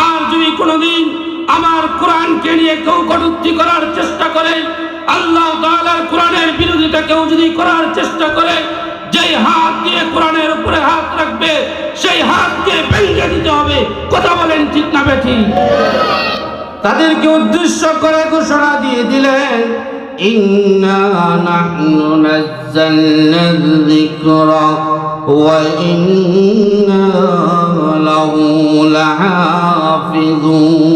আর যদি কোনোদিন আমার কোরআনকে নিয়ে কেউ কটূক্তি করার চেষ্টা করে, আল্লাহ তাআলার কোরআনের বিরোধিতা কেউ যদি করার চেষ্টা করে, যেই হাত দিয়ে কোরআনের উপরে হাত রাখবে সেই হাতকে ভেঙে দিতে হবে। কথা বলেন ঠিক না বেঠিক? তাদেরকে উদ্দেশ্য করে ঘোষণা দিয়ে দিলেন, ইন্না নাহনু নাযালনা যিকরা ওয়া ইন্না লাহু লাহাফিজুন।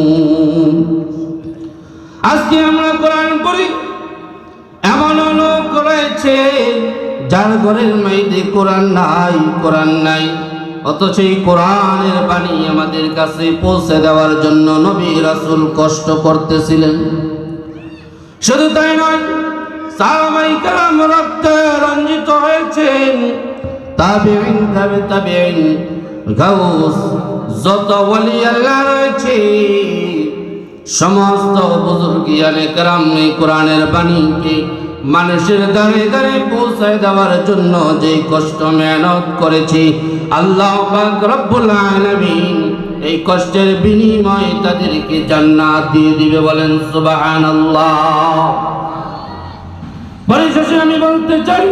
আজকে আমরা কোরআন পড়ি, এমন লোক রয়েছে যার ঘরের মধ্যে কোরআন নাই, অথচ এই কোরআনের বাণী আমাদের কাছে পৌঁছে দেওয়ার জন্য নবী রাসূল কষ্ট করতেছিলেন। শুধু তাই নয়, সাহাবায়ে কেরাম রক্তে রঞ্জিত হয়েছেন, তাবেঈন তাবেঈন গাউস যত ওলি আল্লাহ রয়েছে সমস্ত বুজুর্গিয়ানে কেরাম এই কোরআনের বাণীকে মানুষের দ্বারে দ্বারে পৌঁছায় দেওয়ার জন্য যে কষ্ট মেহনত করেছে, আল্লাহ পাক রব্বুল আলামিন এই কষ্টের বিনিময়ে তাদেরকে জান্নাত দিয়ে দিবে। বলেন সুবহানাল্লাহ। পরিশেষে আমি বলতে চাই,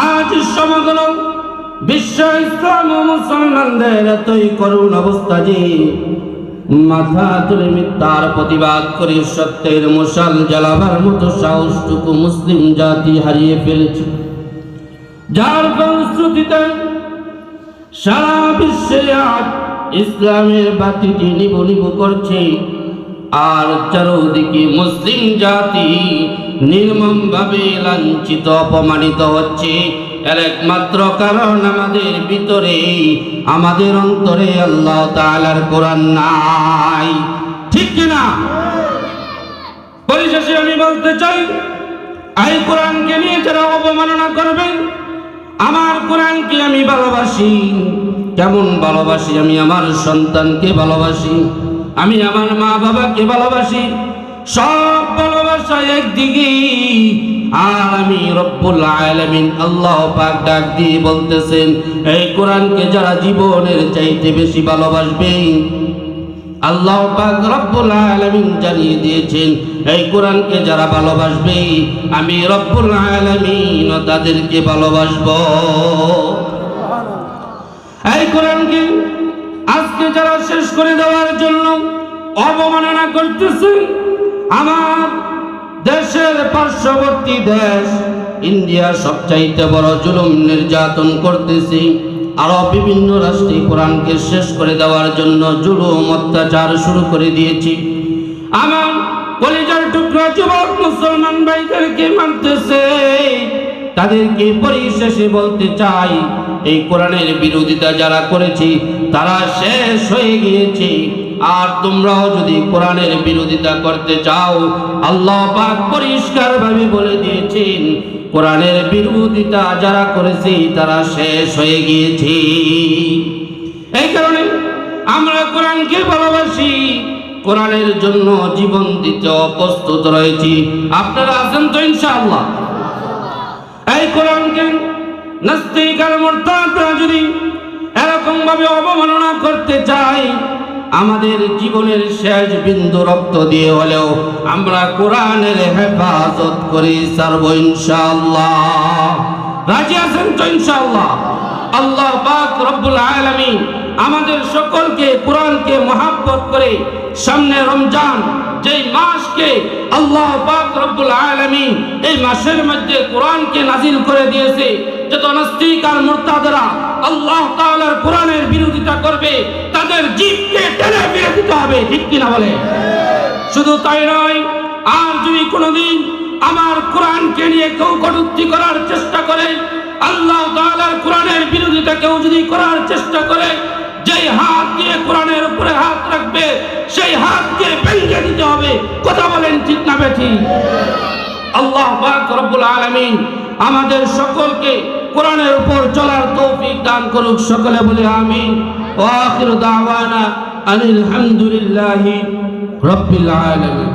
আজ সমগ্র বিশ্ব ইসলাম ও মুসলমানদের এতই করুণ অবস্থা যে মাথা তুলে মিথ্যার প্রতিবাদ করে সত্যের মশাল জ্বালাবার মতো সাহসটুকু মুসলিম জাতি হারিয়ে ফেলেছে, যার ফলশ্রুতিতে সারা বিশ্বে আজ ইসলামের বাতিটি নিভু নিভু করছে, আর চারদিকে মুসলিম জাতি নির্মমভাবে লাঞ্ছিত অপমানিত হচ্ছে। এর একমাত্র কারণ আমাদের ভিতরে, আমাদের অন্তরে আল্লাহ তাআলার কোরআন নাই। ঠিক কিনা? পরিশেষে আমি বলতে চাই, এই কোরআনকে নিয়ে যারা অবমাননা করবেন, আমার কোরআনকে আমি ভালোবাসি, কেমন ভালোবাসি? আমি আমার সন্তানকে ভালোবাসি, আমি আমার মা বাবাকে ভালোবাসি, সব ভালোবাসা একদিকে। আর আমি রব্বুল আলামিন আল্লাহ পাক ডাক দিয়ে বলতেছেন, এই কোরআনকে যারা জীবনের চাইতে বেশি ভালোবাসবে, আল্লাহ পাক রব্বুল আলামিন জানিয়ে দিয়েছেন, এই কোরআনকে যারা ভালোবাসবে আমি রব্বুল আলামিন তাদেরকে ভালোবাসবো। এই কোরআনকে আজকে যারা শেষ করে দেওয়ার জন্য অবমাননা করতেছে, আমার দেশের পার্শ্ববর্তী দেশ ইন্ডিয়া সবচাইতে বড় জুলুম নির্যাতন করতেছে, আরো বিভিন্ন রাষ্ট্রে কোরআনকে শেষ করে দেওয়ার জন্য জুলুম অত্যাচার শুরু করে দিয়েছি। আমার কলিজার টুকরা যুবক মুসলমান ভাইদেরকে মানতেছে, তাদেরকে পরিশেষে বলতে চাই, এই কোরআনের বিরোধিতা যারা করেছে তারা শেষ হয়ে গিয়েছে। আর তোমরাও যদি কোরআনের বিরোধিতা করতে চাও, আল্লাহ পাক পরিষ্কারভাবে বলে দিয়েছেন, কোরআনের বিরোধিতা যারা করেছে তারা শেষ হয়ে গিয়েছে। এই কারণে আমরা কোরআনকে ভালোবাসি, কোরআনের জন্য জীবন দিতে প্রস্তুত রয়েছি। আপনারা আছেন তো ইনশাআল্লাহ? এই কোরআনকে নাস্তিক আর মুরতাদরা যদি এরকম ভাবে অবমাননা করতে চায়, আমাদের জীবনের শেষ বিন্দু রক্ত দিয়ে হলেও আমরা কোরআনের হেফাজত করি ছাড়ব ইনশাআল্লাহ। রাজি আছেন তো ইনশাআল্লাহ? আল্লাহ পাক রব্বুল আলামিন আমাদের সকলকে কোরআনকে মহব্বত করে সামনে রমজান যেই মাসকে আল্লাহ পাক রব্বুল আলামিন এই মাসের মধ্যে কোরআনকে নাজিল করে দিয়েছে, যত নাস্তিক আর মুরতাদরা আল্লাহ তাআলার কোরআনের বিরোধিতা করবে তাদের জিভকে টেনে ফেলে দিতে হবে। ঠিক কিনা বলে? শুধু তাই নয়, আর যদি কোনোদিন আমার কোরআনকে নিয়ে কেউ কটূক্তি করার চেষ্টা করে, আল্লাহ তাআলার কোরআনের বিরোধিতা কেউ যদি করার চেষ্টা করে, যেই হাত দিয়ে কোরআনের উপরে হাত রাখবে সেই হাতকে ভেঙে দিতে হবে। কথা বলেন ঠিক না বেঠিক? আল্লাহ পাক রব্বুল আলামিন আমাদের সকলকে কোরআনের উপর চলার তৌফিক দান করুক। সকলে বলে আমিন। ওয়া আখিরু দাওয়ানা আনিল হামদুলিল্লাহি রাব্বিল আলামিন।